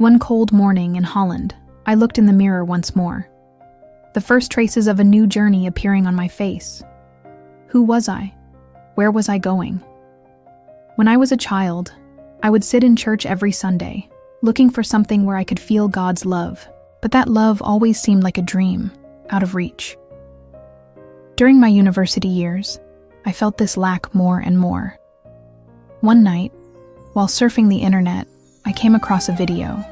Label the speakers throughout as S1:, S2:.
S1: One cold morning in Holland, I looked in the mirror once more. The first traces of a new journey appearing on my face. Who was I? Where was I going? When I was a child, I would sit in church every Sunday, looking for something where I could feel God's love, but that love always seemed like a dream, out of reach. During my university years, I felt this lack more and more. One night, while surfing the internet, I came across a video.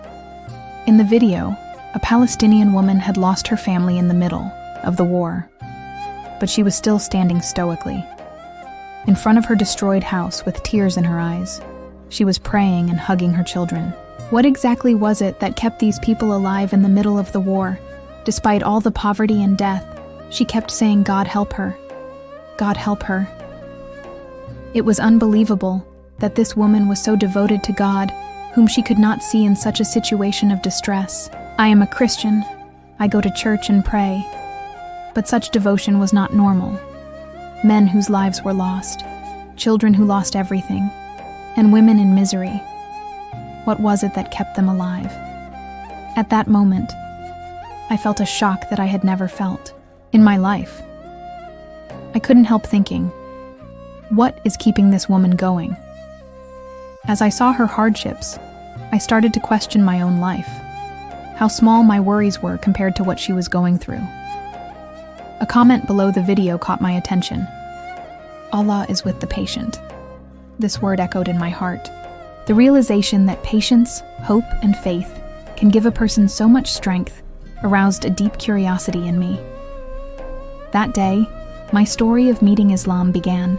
S1: In the video, a Palestinian woman had lost her family in the middle of the war, but she was still standing stoically. In front of her destroyed house with tears in her eyes, she was praying and hugging her children. What exactly was it that kept these people alive in the middle of the war? Despite all the poverty and death, she kept saying, "God help her. God help her." It was unbelievable that this woman was so devoted to God, whom she could not see in such a situation of distress. I am a Christian. I go to church and pray. But such devotion was not normal. Men whose lives were lost, children who lost everything, and women in misery. What was it that kept them alive? At that moment, I felt a shock that I had never felt in my life. I couldn't help thinking, what is keeping this woman going? As I saw her hardships, I started to question my own life, how small my worries were compared to what she was going through. A comment below the video caught my attention. Allah is with the patient. This word echoed in my heart. The realization that patience, hope, and faith can give a person so much strength aroused a deep curiosity in me. That day, my story of meeting Islam began.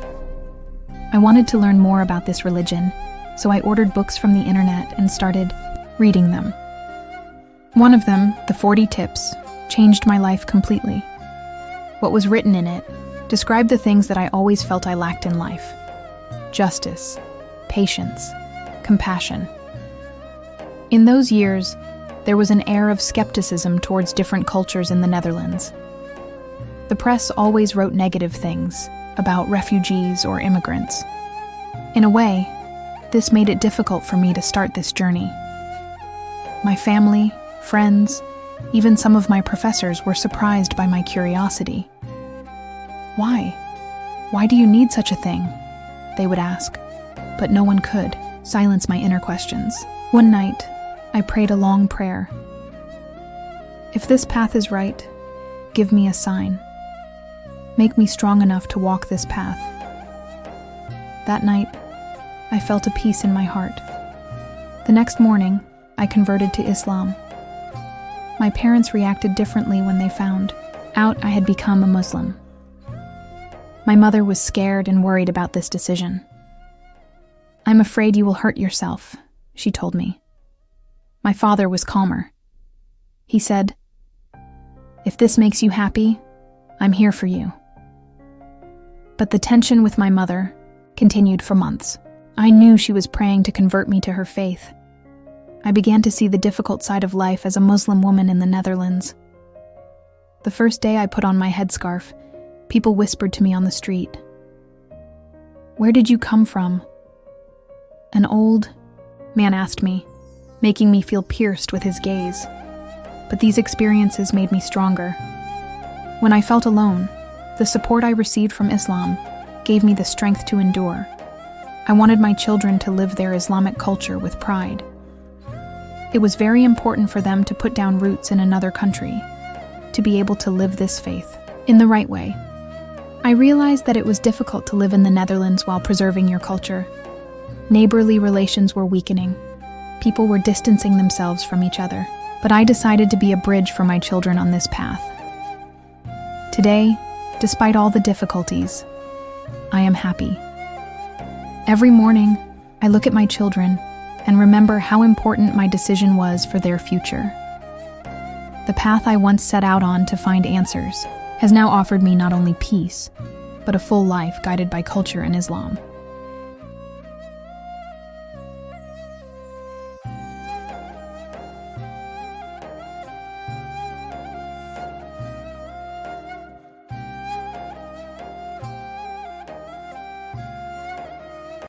S1: I wanted to learn more about this religion, so I ordered books from the internet and started reading them. One of them, the 40 Tips, changed my life completely. What was written in it described the things that I always felt I lacked in life: justice, patience, compassion. In those years, there was an air of skepticism towards different cultures in the Netherlands. The press always wrote negative things about refugees or immigrants. In a way, this made it difficult for me to start this journey. My family, friends, even some of my professors were surprised by my curiosity. Why? Why do you need such a thing? They would ask, but no one could silence my inner questions. One night, I prayed a long prayer. If this path is right, give me a sign. Make me strong enough to walk this path. That night, I felt a peace in my heart. The next morning, I converted to Islam. My parents reacted differently when they found out I had become a Muslim. My mother was scared and worried about this decision. "I'm afraid you will hurt yourself," she told me. My father was calmer. He said, "If this makes you happy, I'm here for you." But the tension with my mother continued for months. I knew she was praying to convert me to her faith. I began to see the difficult side of life as a Muslim woman in the Netherlands. The first day I put on my headscarf, people whispered to me on the street, "Where did you come from?" An old man asked me, making me feel pierced with his gaze. But these experiences made me stronger. When I felt alone, the support I received from Islam gave me the strength to endure. I wanted my children to live their Islamic culture with pride. It was very important for them to put down roots in another country, to be able to live this faith in the right way. I realized that it was difficult to live in the Netherlands while preserving your culture. Neighborly relations were weakening. People were distancing themselves from each other. But I decided to be a bridge for my children on this path. Today, despite all the difficulties, I am happy. Every morning, I look at my children and remember how important my decision was for their future. The path I once set out on to find answers has now offered me not only peace, but a full life guided by culture and Islam.